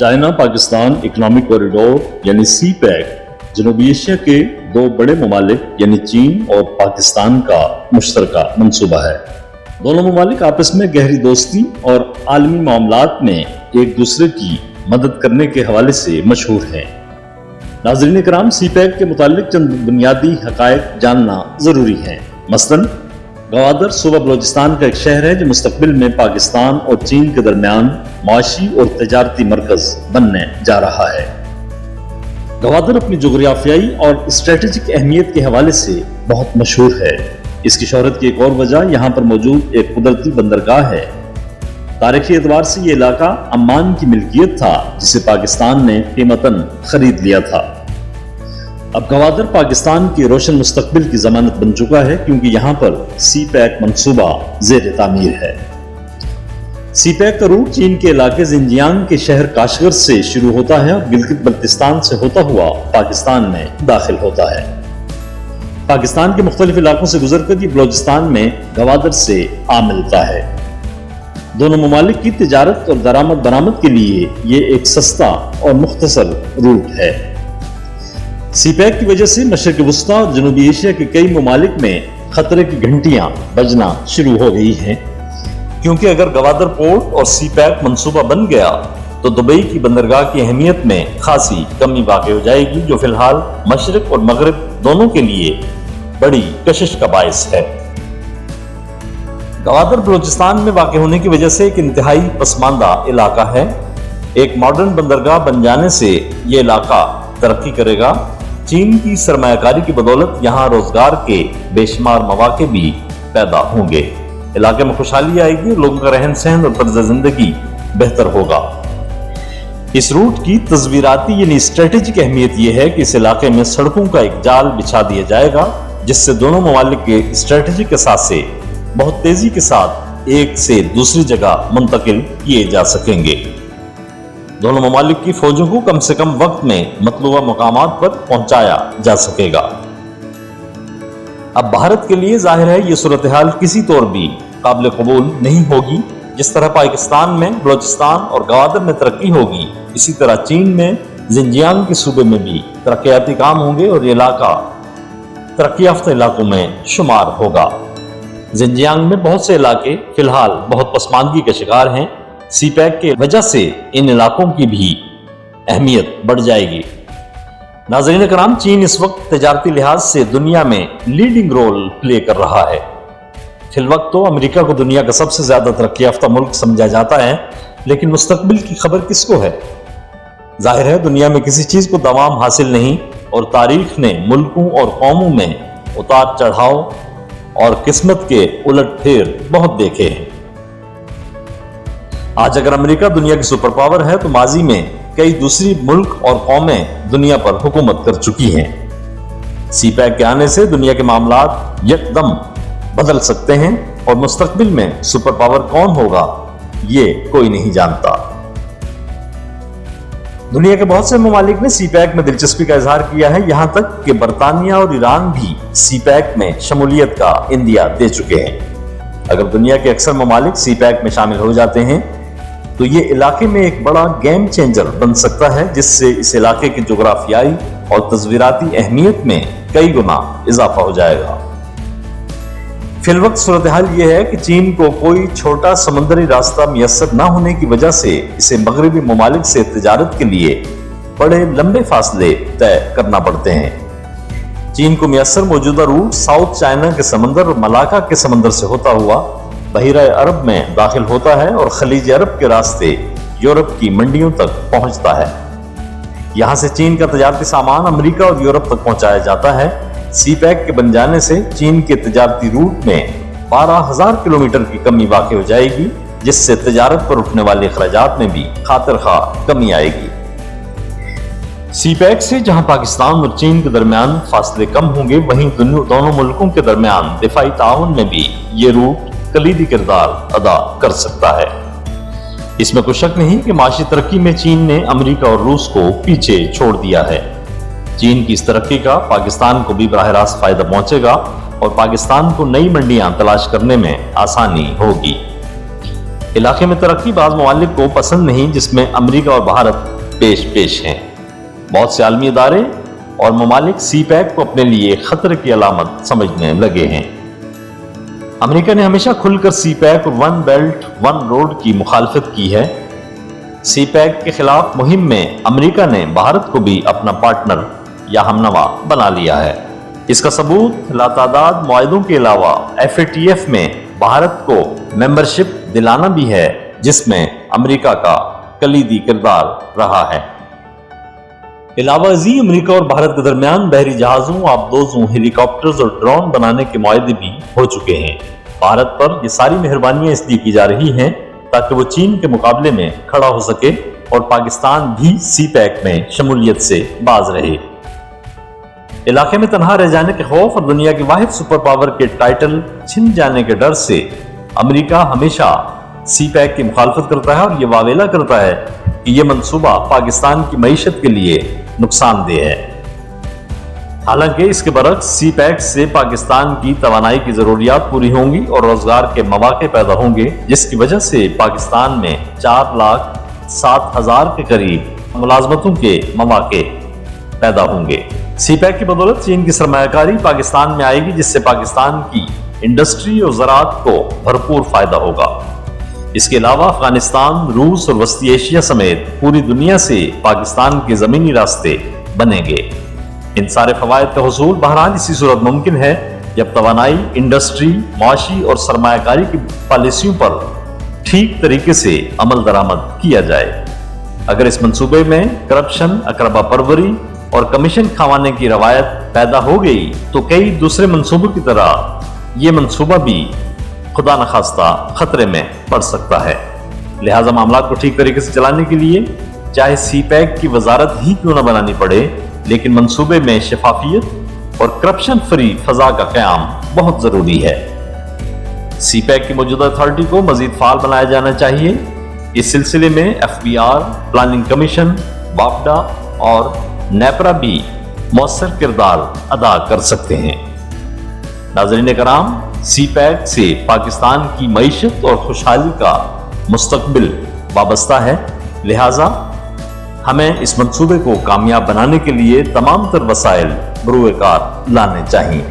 China Pakistan economic corridor यानी सी pack जनूबी Asia के दो बड़े ममालिक यानी चीन और पाकिस्तान का मुश्तरका मंसूबा है। दोनों ममालिक आपस में गहरी दोस्ती और आलमी मामलात में एक दूसरे की मदद करने के हवाले से मशहूर हैं। नाज़रीन कराम, सी पैक के मुतालिक चंद बुनियादी हकायक जानना जरूरी है। मसलन गवादर सूबा बलोचिस्तान का एक शहर है जो मुस्तकबिल में पाकिस्तान और चीन के दरमियान माशी और तजारती मरकज बनने जा रहा है। गवादर अपनी जोग्राफियाई और स्ट्रेटेजिक अहमियत के हवाले से बहुत मशहूर है। इसकी शोहरत की एक और वजह यहाँ पर मौजूद एक कुदरती बंदरगाह है। तारीखी एतबार से ये इलाका अम्मान की मिल्कियत था जिसे पाकिस्तान ने कीमतन खरीद लिया था। अब गवादर पाकिस्तान के रोशन मुस्तकबिल की जमानत बन चुका है क्योंकि यहाँ पर सी पैक मंसूबा ज़ेर तामीर है। सी पैक का रूट चीन के इलाके जिंजियांग के शहर काशगर से शुरू होता है और गिलगित बल्तिस्तान से होता हुआ पाकिस्तान में दाखिल होता है। पाकिस्तान के मुख्तलिफ इलाकों से गुजरकर ये बलोचिस्तान में गवादर से आ मिलता है। दोनों ममालिक की तिजारत और दरामद बरामद के लिए ये एक सस्ता और मुख्तसर रूट है। सी पैक की वजह से मशरिक वस्ता और जनूबी एशिया के कई ममालिक में खतरे की घंटियां बजना शुरू हो गई हैं, क्योंकि अगर गवादर पोर्ट और सी पैक मंसूबा बन गया तो दुबई की बंदरगाह की अहमियत में खासी कमी वाक़ हो जाएगी, जो फिलहाल मशरिक और मगरिब दोनों के लिए बड़ी कशिश का बायस है। गवादर बलोचिस्तान में वाक़ होने की वजह से एक इंतहाई पसमानदा इलाका है। एक मॉडर्न बंदरगाह बन जाने से ये इलाका तरक्की करेगा। चीन की सरमायाकारी की बदौलत यहाँ रोजगार के बेशुमार मौके भी पैदा होंगे। इलाके में खुशहाली आएगी, लोगों का रहन सहन और तर्ज जिंदगी बेहतर होगा। इस रूट की तस्वीराती यानी स्ट्रेटेजिक अहमियत यह है कि इस इलाके में सड़कों का एक जाल बिछा दिया जाएगा जिससे दोनों ममालिक के स्ट्रेटेजिक असासे बहुत तेजी के साथ एक से दूसरी जगह मुंतकिल किए जा सकेंगे। दोनों ममालिक की फौजों को कम से कम वक्त में मतलूबा मकामात पर पहुंचाया जा सकेगा। अब भारत के लिए जाहिर है ये सूरत हाल किसी तौर भी काबिल कबूल नहीं होगी। जिस तरह पाकिस्तान में बलोचिस्तान और गवादर में तरक्की होगी, इसी तरह चीन में जिंजियांग के सूबे में भी तरक्याती काम होंगे और ये इलाका तरक्की याफ्ता इलाकों में शुमार होगा। जिंजियांग में बहुत से इलाके फिलहाल बहुत पसमानदगी के शिकार हैं। सी पैक के वजह से इन इलाकों की भी अहमियत बढ़ जाएगी। नाज़रीन कराम, चीन इस वक्त तजारती लिहाज से दुनिया में लीडिंग रोल प्ले कर रहा है। फिलवक्त तो अमेरिका को दुनिया का सबसे ज्यादा तरक्की याफ्ता मुल्क समझा जाता है, लेकिन मुस्तकबिल की खबर किसको है? जाहिर है दुनिया में किसी चीज को दवाम हासिल नहीं और तारीख ने मुल्कों और कौमों में उतार चढ़ाव और किस्मत के उलट फेर बहुत देखे हैं। आज अगर अमेरिका दुनिया की सुपर पावर है तो माजी में कई दूसरी मुल्क और कौमें दुनिया पर हुकूमत कर चुकी हैं। सी पैक के आने से दुनिया के मामलात यकदम बदल सकते हैं और मुस्तकबिल में सुपर पावर कौन होगा ये कोई नहीं जानता। दुनिया के बहुत से ममालिक ने सी पैक में दिलचस्पी का इजहार किया है, यहां तक कि बरतानिया और ईरान भी सी पैक में शमूलियत का इंदिया दे चुके हैं। अगर दुनिया के अक्सर ममालिक सी पैक में शामिल हो जाते हैं तो ये इलाके में एक बड़ा गेम चेंजर बन सकता है, जिससे इस इलाके की जोग्राफियाई और तस्वीराती अहमियत में कई गुना इजाफा हो जाएगा। फिलवक्त सूरत हाल यह है कि चीन को कोई छोटा समुद्री रास्ता मुयस्सर न होने की वजह से इसे मगरबी ममालिक से तिजारत के लिए बड़े लंबे फासले तय करना पड़ते हैं। चीन को मुयस्सर मौजूदा रूट साउथ चाइना के समंदर और मलाका के समंदर से होता हुआ बहिरा अरब में दाखिल होता है और खलीज अरब के रास्ते यूरोप की मंडियों तक पहुंचता है। यहां से चीन का तजारती सामान अमेरिका और यूरोप तक पहुंचाया जाता है। सी पैक के बन जाने से चीन के तजारती रूट में 12,000 किलोमीटर की कमी वाक़ हो जाएगी, जिससे तजारत पर उठने वाले अखराजात में भी खातिर खा कमी आएगी। सी पैक से जहां पाकिस्तान और चीन के दरमियान फासले कम होंगे, वहीं दोनों मुल्कों के दरमियान दिफाई ताउन में भी ये रूट कलीदी किरदार अदा कर सकता है। इसमें कोई शक नहीं कि माशी तरक्की में चीन ने अमेरिका और रूस को पीछे छोड़ दिया है। चीन की इस तरक्की का पाकिस्तान को भी बराह रास्त फायदा पहुंचेगा और पाकिस्तान को नई मंडियां तलाश करने में आसानी होगी। علاقے میں ترقی بعض ممالک کو پسند نہیں جس میں امریکہ اور بھارت پیش ہیں۔ بہت سے عالمی ادارے اور ممالک سی پیک کو اپنے لیے خطرے کی علامت سمجھنے لگے ہیں۔ امریکہ نے ہمیشہ کھل کر سی پیک اور ون بیلٹ ون روڈ کی مخالفت کی ہے۔ سی پیک کے خلاف مہم میں امریکہ نے بھارت کو بھی اپنا پارٹنر یا ہمنوا بنا لیا ہے۔ اس کا ثبوت لاتعداد معاہدوں کے علاوہ FATF میں بھارت کو ممبرشپ دلانا بھی ہے، جس میں امریکہ کا کلیدی کردار رہا ہے۔ علاوہ ازیں امریکہ اور بھارت کے درمیان بحری جہازوں، آبدوزوں، ہیلی کاپٹرز اور ڈرون بنانے کے معاہدے بھی ہو چکے ہیں۔ بھارت پر یہ ساری مہربانیاں اس لیے کی جا رہی ہیں تاکہ وہ چین کے مقابلے میں کھڑا ہو سکے اور پاکستان بھی سی پیک میں شمولیت سے باز رہے۔ علاقے میں تنہا رہ جانے کے خوف اور دنیا کی واحد سپر پاور کے ٹائٹل چھن جانے کے ڈر سے امریکہ ہمیشہ سی پیک کی مخالفت کرتا ہے اور یہ واویلا کرتا ہے کہ یہ منصوبہ پاکستان کی معیشت کے لیے نقصان دہ ہے۔ حالانکہ اس کے برعکس سی پیک سے پاکستان کی توانائی کی ضروریات پوری ہوں گی اور روزگار کے مواقع پیدا ہوں گے، جس کی وجہ سے پاکستان میں 4,07,000 کے قریب ملازمتوں کے مواقع پیدا ہوں گے۔ سی پیک کی بدولت چین کی سرمایہ کاری پاکستان میں آئے گی، جس سے پاکستان کی انڈسٹری اور زراعت کو بھرپور فائدہ ہوگا۔ اس کے علاوہ افغانستان، روس اور وسطی ایشیا سمیت پوری دنیا سے پاکستان کے زمینی راستے بنیں گے۔ ان سارے فوائد کا حصول بہرحال اسی صورت ممکن ہے جب توانائی، انڈسٹری، معاشی اور سرمایہ کاری کی پالیسیوں پر ٹھیک طریقے سے عمل درآمد کیا جائے۔ اگر اس منصوبے میں کرپشن، اقربا پروری اور کمیشن کھوانے کی روایت پیدا ہو گئی تو کئی دوسرے منصوبوں کی طرح یہ منصوبہ بھی خدا نخواستہ خطرے میں پڑ سکتا ہے۔ لہٰذا معاملات کو ٹھیک طریقے سے چلانے کے لیے چاہے سی پیک کی وزارت ہی کیوں نہ بنانی پڑے، لیکن منصوبے میں شفافیت اور کرپشن فری فضا کا قیام بہت ضروری ہے۔ سی پیک کی موجودہ اتھارٹی کو مزید فعال بنایا جانا چاہیے۔ اس سلسلے میں FBR، پلاننگ کمیشن، وافڈا اور نیپرا بھی مؤثر کردار ادا کر سکتے ہیں۔ ناظرین کرام، سی پیک سے پاکستان کی معیشت اور خوشحالی کا مستقبل وابستہ ہے، لہٰذا ہمیں اس منصوبے کو کامیاب بنانے کے لیے تمام تر وسائل بروئے کار لانے چاہیے۔